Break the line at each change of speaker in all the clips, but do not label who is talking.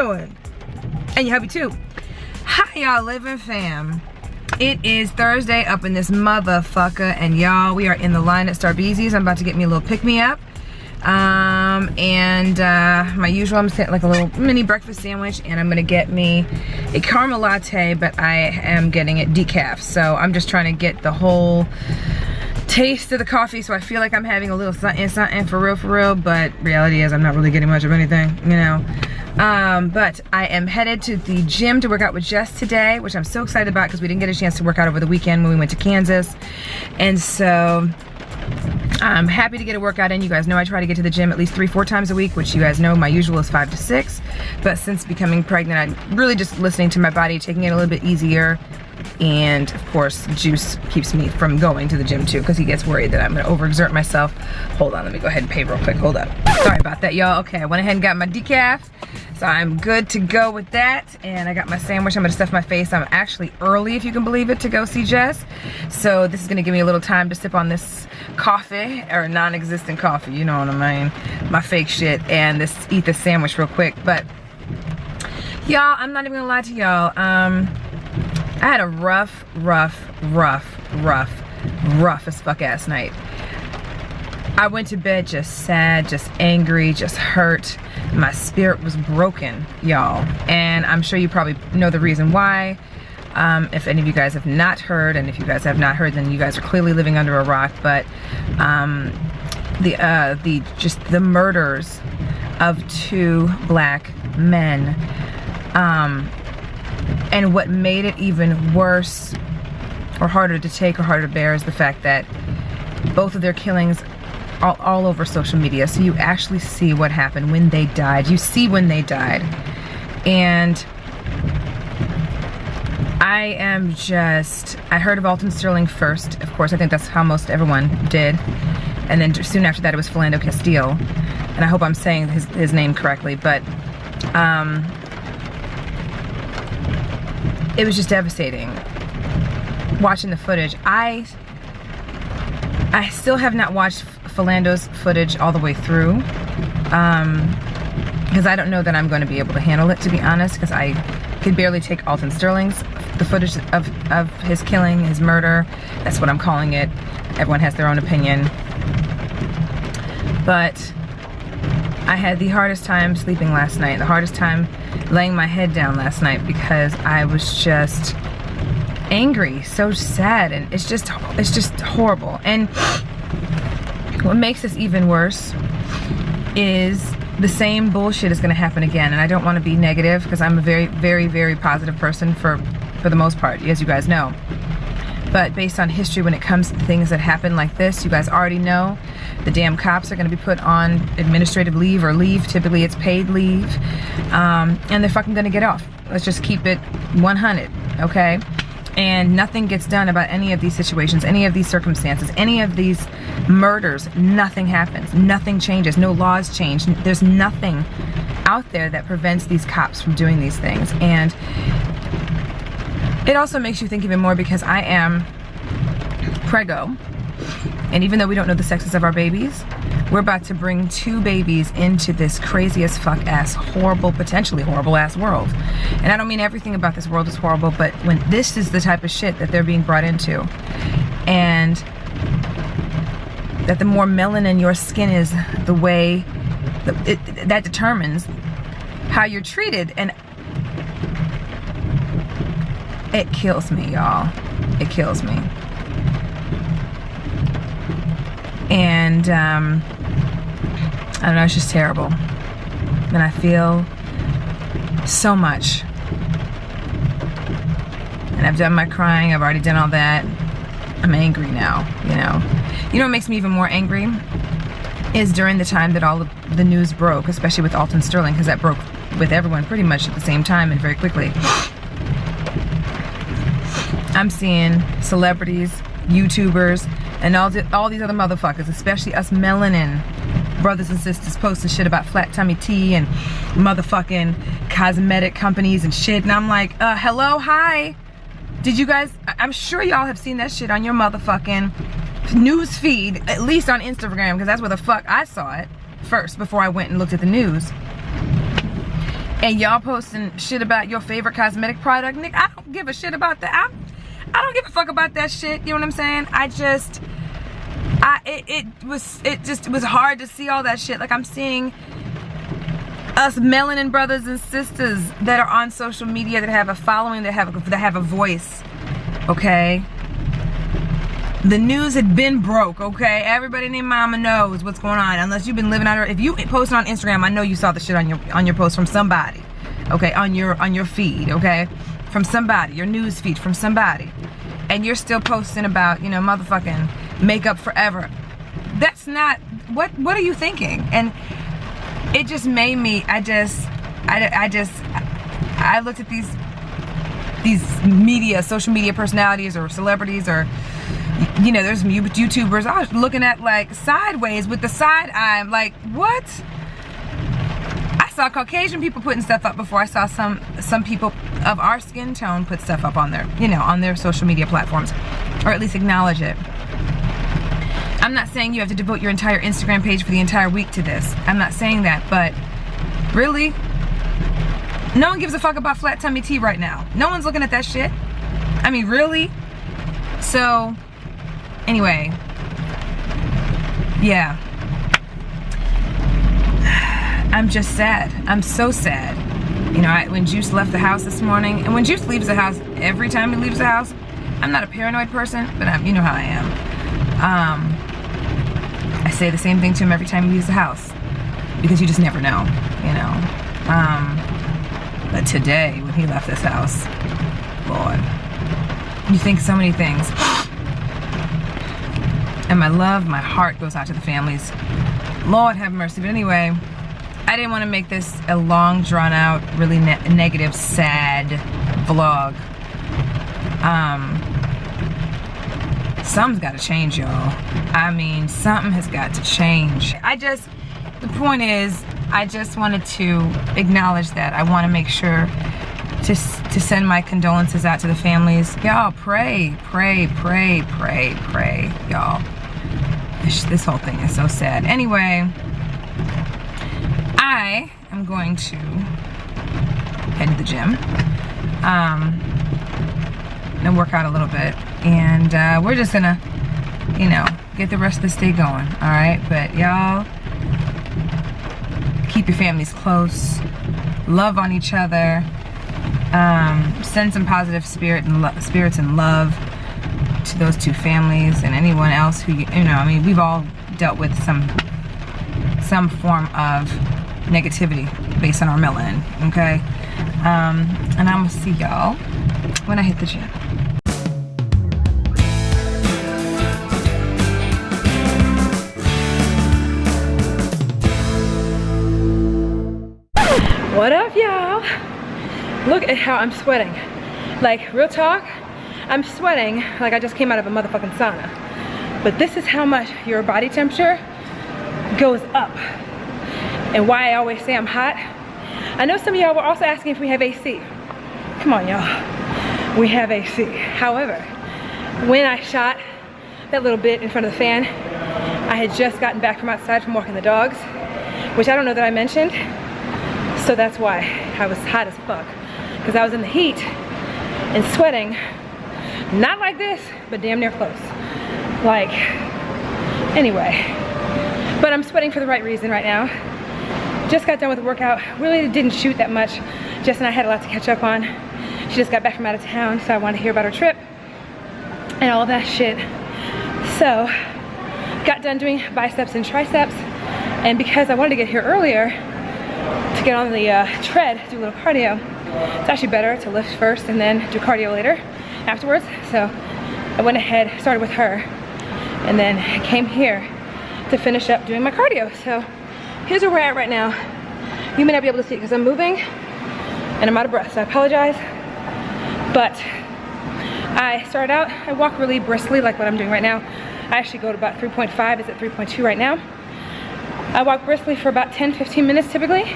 doing? And your hubby too. How y'all living, fam? It is Thursday up in this motherfucker, and y'all, we are in the line at Starbeezy's. I'm about to get me a little pick-me-up. My usual, I'm getting like a little mini breakfast sandwich, and I'm gonna get me a caramel latte, but I am getting it decaf. So I'm just trying to get the whole taste of the coffee, so I feel like I'm having a little something for real, but reality is I'm not really getting much of anything, you know. But I am headed to the gym to work out with Jess today, which I'm so excited about because we didn't get a chance to work out over the weekend when we went to Kansas. And so I'm happy to get a workout in. You guys know I try to get to the gym at least 3-4 times a week, which you guys know my usual is 5 to 6. But since becoming pregnant, I'm really just listening to my body, taking it a little bit easier. And of course, Juice keeps me from going to the gym too, because he gets worried that I'm gonna overexert myself. Hold on, let me go ahead and pay real quick. Hold up. Sorry about that, y'all. Okay, I went ahead and got my decaf, so I'm good to go with that. And I got my sandwich. I'm gonna stuff my face. I'm actually early, if you can believe it, to go see Jess. So this is gonna give me a little time to sip on this coffee, or non-existent coffee, you know what I mean, my fake shit, and eat this sandwich real quick. But y'all, I'm not even gonna lie to y'all. I had a rough as fuck ass night. I went to bed just sad, just angry, just hurt. My spirit was broken, y'all. And I'm sure you probably know the reason why. If any of you guys have not heard, and if you guys have not heard, then you guys are clearly living under a rock. But the murders of 2 black men. And what made it even worse, or harder to take, or harder to bear, is the fact that both of their killings are all over social media. So you actually see what happened when they died. You see when they died. And I heard of Alton Sterling first. Of course, I think that's how most everyone did. And then soon after that, it was Philando Castile. And I hope I'm saying his name correctly, but it was just devastating watching the footage. I still have not watched Philando's footage all the way through, because I don't know that I'm going to be able to handle it, to be honest, because I could barely take Alton Sterling's, the footage of his killing, his murder. That's what I'm calling it. Everyone has their own opinion. But I had the hardest time sleeping last night, the hardest time laying my head down last night, because I was just angry, so sad, and it's just horrible. And what makes this even worse is the same bullshit is going to happen again. And I don't want to be negative, because I'm a very positive person for the most part, as you guys know. But based on history, when it comes to things that happen like this, you guys already know the damn cops are going to be put on administrative leave, or leave. Typically it's paid leave, and they're fucking going to get off. Let's just keep it 100, okay? And nothing gets done about any of these situations, any of these circumstances, any of these murders. Nothing happens. Nothing changes. No laws change. There's nothing out there that prevents these cops from doing these things. And it also makes you think even more, because I am preggo, and even though we don't know the sexes of our babies, we're about to bring 2 babies into this crazy as fuck ass, horrible, potentially horrible ass world. And I don't mean everything about this world is horrible, but when this is the type of shit that they're being brought into, and that the more melanin your skin is, the way that determines how you're treated. And it kills me, y'all. It kills me. And I don't know, it's just terrible. And I feel so much. And I've done my crying, I've already done all that. I'm angry now, you know. You know what makes me even more angry is during the time that all of the news broke, especially with Alton Sterling, because that broke with everyone pretty much at the same time and very quickly. I'm seeing celebrities, YouTubers, and all these other motherfuckers, especially us melanin brothers and sisters, posting shit about flat tummy tea and motherfucking cosmetic companies and shit. And I'm like, hello, hi. Did you guys, I'm sure y'all have seen that shit on your motherfucking news feed, at least on Instagram, because that's where the fuck I saw it first before I went and looked at the news. and y'all posting shit about your favorite cosmetic product, Nick, I don't give a shit about that. I don't give a fuck about that shit. You know what I'm saying? It was hard to see all that shit. Like, I'm seeing us melanin brothers and sisters that are on social media that have a following, that have a voice. Okay, the news had been broke. Okay, everybody named Mama knows what's going on. Unless you've been living under. If you post on Instagram, I know you saw the shit on your post from somebody. Okay, on your feed. Okay, from somebody, your news feed from somebody, and you're still posting about, you know, motherfucking makeup forever. That's not what are you thinking? And it just made me, I looked at these social media personalities or celebrities, or, you know, there's some YouTubers. I was looking at, like, sideways with the side eye. I'm like, what? I saw Caucasian people putting stuff up before I saw some people of our skin tone put stuff up on their, you know, on their social media platforms, or at least acknowledge it. I'm not saying you have to devote your entire Instagram page for the entire week to this. I'm not saying that, but really, no one gives a fuck about flat tummy tea right now. No one's looking at that shit. I mean, really? So, anyway, yeah. I'm just sad. I'm so sad. You know, when Juice left the house this morning, and when Juice leaves the house, every time he leaves the house, I'm not a paranoid person, but you know how I am. I say the same thing to him every time he leaves the house, because you just never know, you know. But today, when he left this house, Lord, you think so many things. And my heart goes out to the families. Lord have mercy. But anyway, I didn't want to make this a long, drawn out, really negative, sad vlog. Something's got to change, y'all. I mean, something has got to change. The point is, I just wanted to acknowledge that. I want to make sure to send my condolences out to the families. Y'all, pray, y'all. This whole thing is so sad. Anyway, I am going to head to the gym and work out a little bit, and we're just gonna, you know, get the rest of this day going. All right, but y'all, keep your families close, love on each other, send some positive spirits and love to those two families and anyone else who, you know, I mean, we've all dealt with some form of negativity based on our melanin. Okay, and I'm gonna see y'all when I hit the gym. What up, y'all? Look at how I'm sweating. Like, real talk, I'm sweating like I just came out of a motherfucking sauna. But this is how much your body temperature goes up, and why I always say I'm hot. I know some of y'all were also asking if we have AC. Come on, y'all. We have AC. However, when I shot that little bit in front of the fan, I had just gotten back from outside from walking the dogs, which I don't know that I mentioned. So that's why I was hot as fuck, because I was in the heat and sweating, not like this, but damn near close. Like, anyway, but I'm sweating for the right reason right now. Just got done with the workout. Really didn't shoot that much. Jess and I had a lot to catch up on. She just got back from out of town, so I wanted to hear about her trip and all of that shit. So, got done doing biceps and triceps, and because I wanted to get here earlier to get on the tread, do a little cardio, it's actually better to lift first and then do cardio later afterwards. So I went ahead, started with her, and then came here to finish up doing my cardio. So here's where we're at right now. You may not be able to see it because I'm moving and I'm out of breath, so I apologize. But I started out, I walk really briskly like what I'm doing right now. I actually go to about 3.5, it's at 3.2 right now. I walk briskly for about 10-15 minutes typically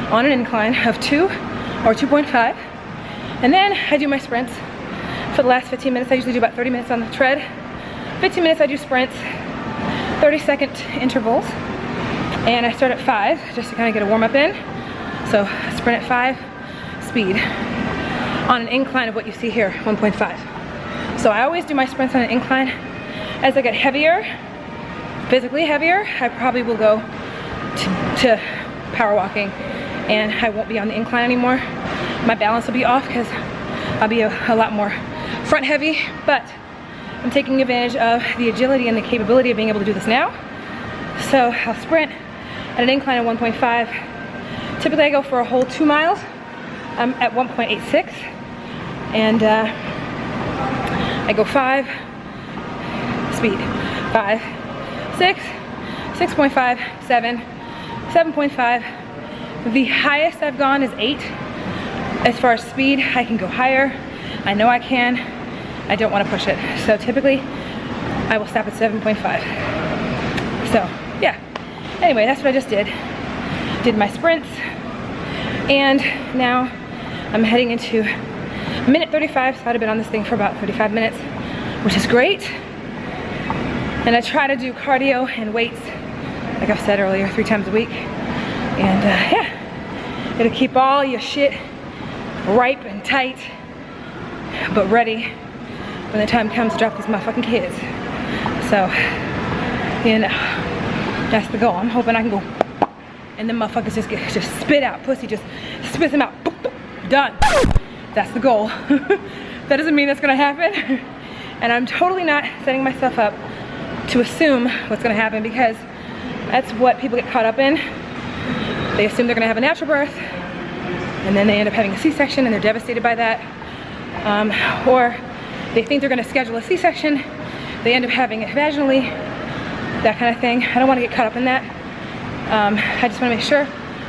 on an incline of 2 or 2.5. And then I do my sprints. For the last 15 minutes, I usually do about 30 minutes on the tread. 15 minutes I do sprints, 30-second intervals. And I start at 5 just to kind of get a warm up in. So sprint at 5, speed. On an incline of what you see here, 1.5. So I always do my sprints on an incline. As I get heavier, physically heavier, I probably will go to power walking, and I won't be on the incline anymore. My balance will be off because I'll be a lot more front heavy, but I'm taking advantage of the agility and the capability of being able to do this now. So I'll sprint at an incline of 1.5. Typically I go for a whole 2 miles. I'm at 1.86, and I go 5, speed, 5, 6, 6.5, 7, 7.5. The highest I've gone is 8. As far as speed, I can go higher. I know I can. I don't want to push it. So typically, I will stop at 7.5. So, yeah. Anyway, that's what I just did. Did my sprints. And now I'm heading into minute 35. So I'd have been on this thing for about 35 minutes, which is great. And I try to do cardio and weights, like I've said earlier, 3 times a week. And yeah, it'll keep all your shit ripe and tight, but ready when the time comes to drop these motherfucking kids. So, you know, that's the goal. I'm hoping I can go, and then motherfuckers just spit out. Pussy just spits them out. Done. That's the goal. That doesn't mean that's gonna happen. And I'm totally not setting myself up to assume what's gonna happen, because that's what people get caught up in. They assume they're gonna have a natural birth, and then they end up having a C-section and they're devastated by that. Or they think they're gonna schedule a C-section, they end up having it vaginally, that kind of thing. I don't wanna get caught up in that. I just wanna make sure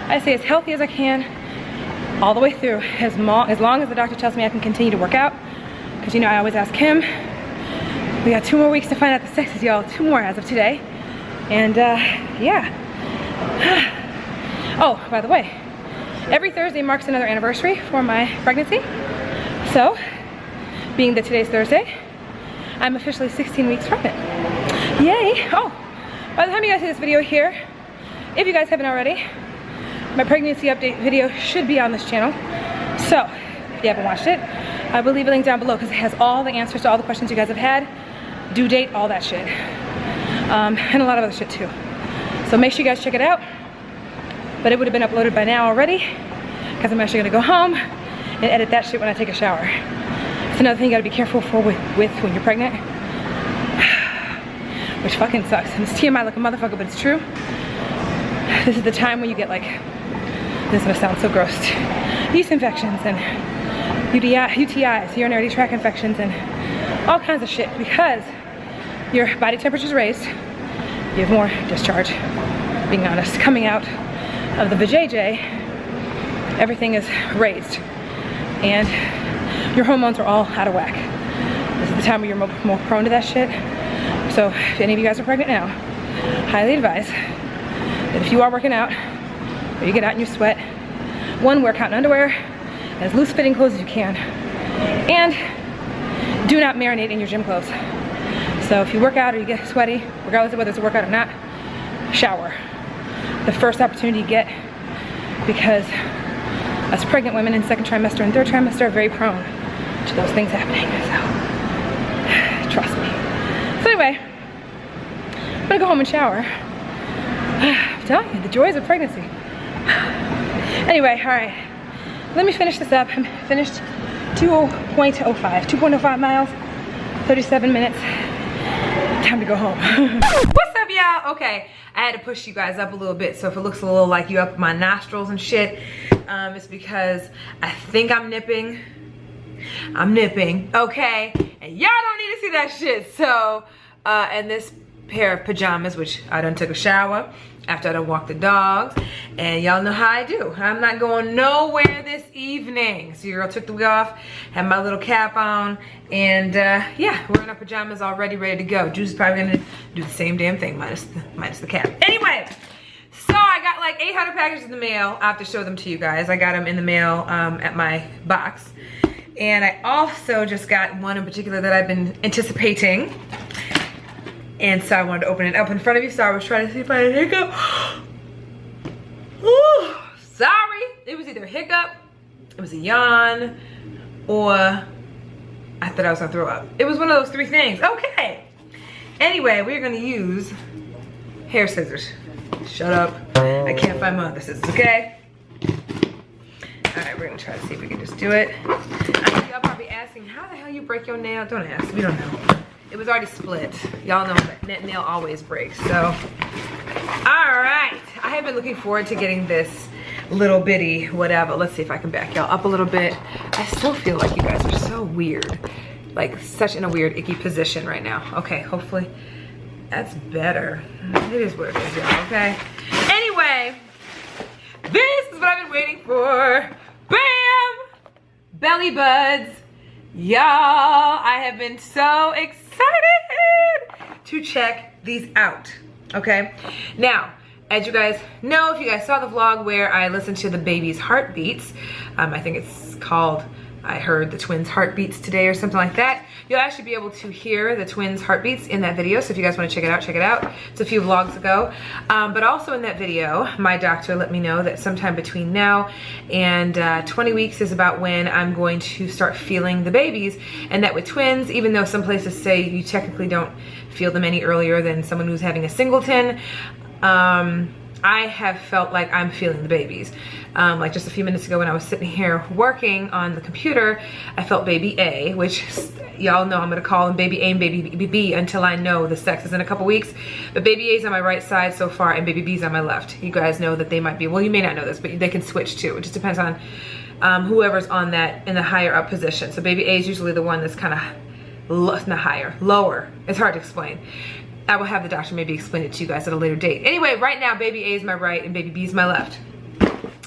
I stay as healthy as I can all the way through, as long as the doctor tells me I can continue to work out. Because, you know, I always ask him. We got 2 more weeks to find out the sexes, y'all. 2 more as of today. And yeah. Oh, by the way, every Thursday marks another anniversary for my pregnancy. So, being that today's Thursday, I'm officially 16 weeks pregnant. Yay! Oh, by the time you guys see this video here, if you guys haven't already, my pregnancy update video should be on this channel. So, if you haven't watched it, I will leave a link down below because it has all the answers to all the questions you guys have had, due date, all that shit. And a lot of other shit too. So make sure you guys check it out. But it would have been uploaded by now already, because I'm actually gonna go home and edit that shit when I take a shower. It's another thing you gotta be careful with when you're pregnant. Which fucking sucks. And it's TMI like a motherfucker, but it's true. This is the time when you get like, this is gonna sound so gross, yeast infections and UTIs, urinary tract infections, and all kinds of shit, because your body temperature is raised. You have more discharge, being honest, coming out of the vajayjay. Everything is raised, and your hormones are all out of whack. This is the time where you're more prone to that shit. So if any of you guys are pregnant now, highly advise that if you are working out, or you get out and you sweat, 1, wear cotton underwear, as loose fitting clothes as you can, and do not marinate in your gym clothes. So if you work out or you get sweaty, regardless of whether it's a workout or not, shower the first opportunity you get, because us pregnant women in 2nd trimester and 3rd trimester are very prone to those things happening. So trust me. So anyway, I'm gonna go home and shower. I'm telling you, the joys of pregnancy. Anyway, all right, let me finish this up. I'm finished 2.05 miles, 37 minutes. Time to go home. What's up, y'all? Okay, I had to push you guys up a little bit, so if it looks a little like you up my nostrils and shit, it's because I think I'm nipping. I'm nipping, okay? And y'all don't need to see that shit. So, and this pair of pajamas, which I done took a shower after I done walked the dogs, and y'all know how I do. I'm not going nowhere this evening. So your girl took the wig off, had my little cap on, and yeah, we're in our pajamas already, ready to go. Juice is probably gonna do the same damn thing, minus the cap. Anyway, so I got like 800 packages in the mail. I have to show them to you guys. I got them in the mail at my box. And I also just got one in particular that I've been anticipating. And so I wanted to open it up in front of you, so I was trying to see if I had a hiccup. Ooh, sorry. It was either a hiccup, it was a yawn, or I thought I was gonna throw up. It was one of those three things. Okay. Anyway, we're gonna use hair scissors. Shut up. I can't find my other scissors, okay? All right, we're gonna try to see if we can just do it. I know y'all probably asking, how the hell you break your nail? Don't ask, we don't know. It was already split. Y'all know that nail always breaks, so. All right, I have been looking forward to getting this little bitty whatever. Let's see if I can back y'all up a little bit. I still feel like you guys are so weird. Like such in a weird icky position right now. Okay, hopefully that's better. It is what it is, y'all, okay? Anyway, this is what I've been waiting for. Bam! Belly buds. Y'all, I have been so excited to check these out, okay? Now, as you guys know, if you guys saw the vlog where I listened to the baby's heartbeats, I think it's called, I heard the twins' heartbeats today or something like that. You'll actually be able to hear the twins' heartbeats in that video. So if you guys want to check it out, check it out. It's a few vlogs ago. But also in that video, my doctor let me know that sometime between now and 20 weeks is about when I'm going to start feeling the babies. And that with twins, even though some places say you technically don't feel them any earlier than someone who's having a singleton, I have felt like I'm feeling the babies. Like just a few minutes ago when I was sitting here working on the computer, I felt baby A, which y'all know I'm gonna call them baby A and baby B until I know the sexes in a couple weeks. But baby A is on my right side so far and baby B is on my left. You guys know that they might be, well, you may not know this, but they can switch too. It just depends on whoever's on that in the higher up position. So baby A is usually the one that's kind of not higher, lower. It's hard to explain. I will have the doctor maybe explain it to you guys at a later date. Anyway, right now, baby A is my right and baby B is my left.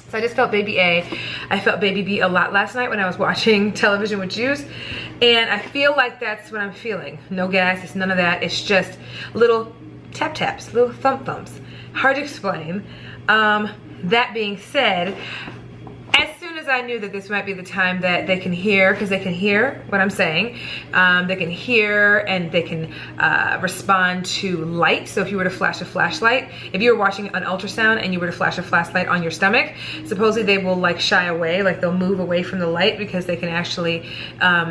So I just felt baby A. I felt baby B a lot last night when I was watching television with Juice. And I feel like that's what I'm feeling. No gas, it's none of that. It's just little tap taps, little thump thumps. Hard to explain. That being said, as soon as I knew that this might be the time that they can hear, because they can hear what I'm saying, they can hear and they can respond to light. So if you were to flash a flashlight, if you were watching an ultrasound and you were to flash a flashlight on your stomach, supposedly they will like shy away, like they'll move away from the light because they can actually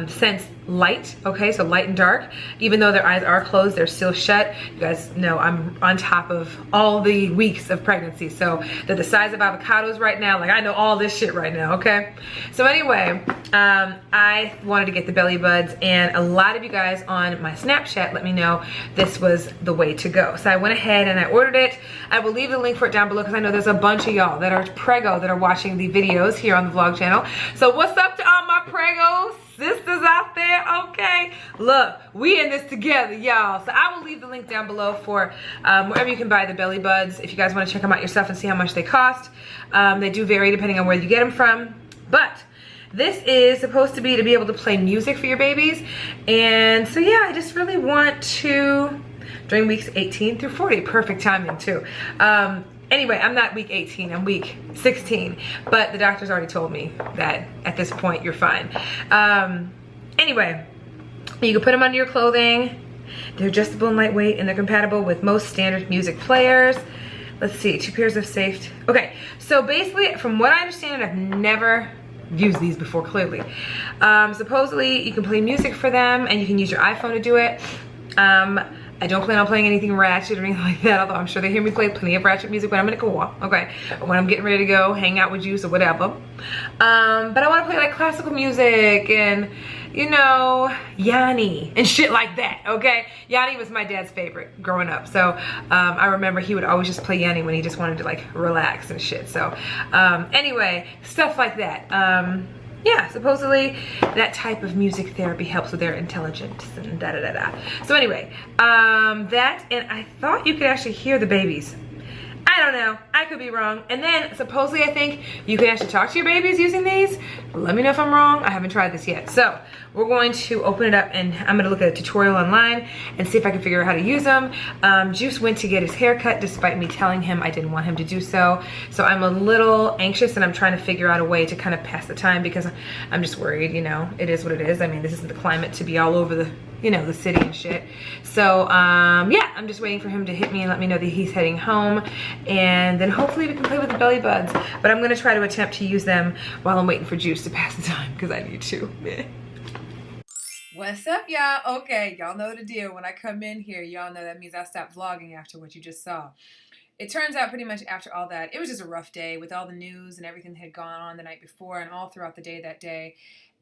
sense light, okay? So light and dark. Even though their eyes are closed, they're still shut. You guys know I'm on top of all the weeks of pregnancy. So they're the size of avocados right now. Like I know all this shit right now, okay? So anyway, I wanted to get the belly buds and a lot of you guys on my Snapchat let me know this was the way to go. So I went ahead and I ordered it. I will leave the link for it down below because I know there's a bunch of y'all that are preggo that are watching the videos here on the vlog channel. So what's up to all my preggo sisters out there, okay? Look, we in this together, y'all. So I will leave the link down below for wherever you can buy the belly buds if you guys want to check them out yourself and see how much they cost. They do vary depending on where you get them from. But this is supposed to be able to play music for your babies. And so yeah, I just really want to, during weeks 18 through 40, perfect timing too. Anyway, I'm not week 18, I'm week 16, but the doctor's already told me that at this point you're fine. Anyway, you can put them under your clothing. They're adjustable and lightweight and they're compatible with most standard music players. Let's see, 2 pairs of safe. Okay, so basically from what I understand, I've never used these before clearly. Supposedly you can play music for them and you can use your iPhone to do it. I don't plan on playing anything ratchet or anything like that, although I'm sure they hear me play plenty of ratchet music when I'm in a co-op, okay? Or when I'm getting ready to go hang out with Juice or whatever. But I want to play like classical music and, you know, Yanni and shit like that, okay? Yanni was my dad's favorite growing up. So I remember he would always just play Yanni when he just wanted to like relax and shit. So anyway, stuff like that. Yeah, supposedly that type of music therapy helps with their intelligence and da-da-da-da. So anyway, that, and I thought you could actually hear the babies. I don't know, I could be wrong. And then supposedly I think you can actually talk to your babies using these. Let me know if I'm wrong, I haven't tried this yet. So we're going to open it up and I'm gonna look at a tutorial online and see if I can figure out how to use them. Juice went to get his hair cut despite me telling him I didn't want him to do so. So I'm a little anxious and I'm trying to figure out a way to kind of pass the time because I'm just worried, you know, it is what it is. I mean, this isn't the climate to be all over the, you know, the city and shit. So yeah, I'm just waiting for him to hit me and let me know that he's heading home, and then hopefully we can play with the belly buds. But I'm gonna try to attempt to use them while I'm waiting for Juice to pass the time, because I need to. What's up, y'all? Okay, y'all know the deal. When I come in here, y'all know that means I stop vlogging after what you just saw. It turns out pretty much after all that, it was just a rough day with all the news and everything that had gone on the night before and all throughout the day that day.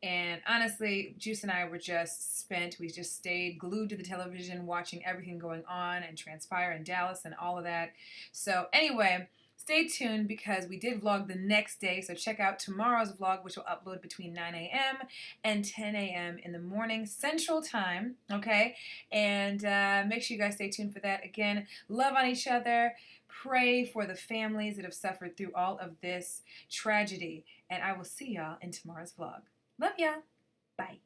And honestly, Juice and I were just spent. We just stayed glued to the television watching everything going on and transpire in Dallas and all of that. So anyway, stay tuned because we did vlog the next day. So check out tomorrow's vlog, which will upload between 9 a.m. and 10 a.m. in the morning Central Time, okay? And make sure you guys stay tuned for that. Again, love on each other. Pray for the families that have suffered through all of this tragedy. And I will see y'all in tomorrow's vlog. Love ya. Bye.